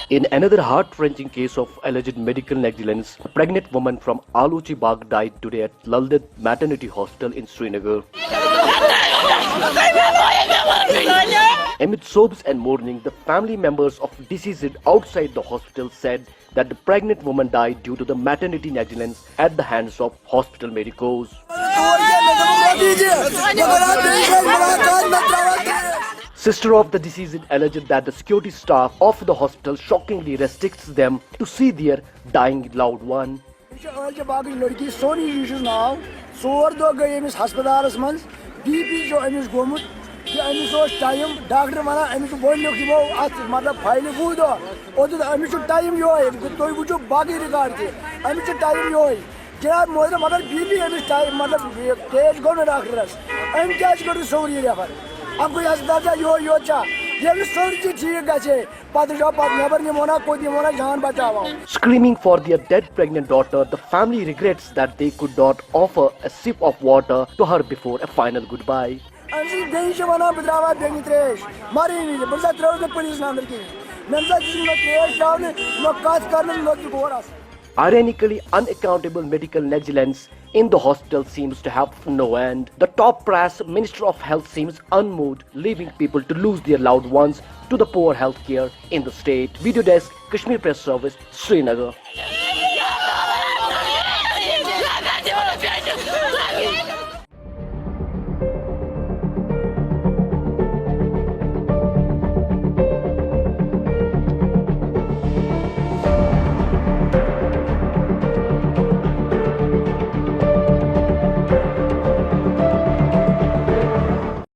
In another heart-wrenching case of alleged medical negligence, a pregnant woman from Aluchi Bagh died today at Lalded Maternity Hospital in Srinagar. Amid sobs and mourning, the family members of deceased outside the hospital said that the pregnant woman died due to the maternity negligence at the hands of hospital medicos. Sister of the deceased alleged that the security staff of the hospital shockingly restricts them to see their dying loved one. Screaming for their dead pregnant daughter, the family regrets that they could not offer a sip of water to her before a final goodbye. Ironically, unaccountable medical negligence in the hospital seems to have no end. The top brass Minister of Health seems unmoved, leaving people to lose their loved ones to the poor healthcare in the state. Video desk, Kashmir Press Service, Srinagar.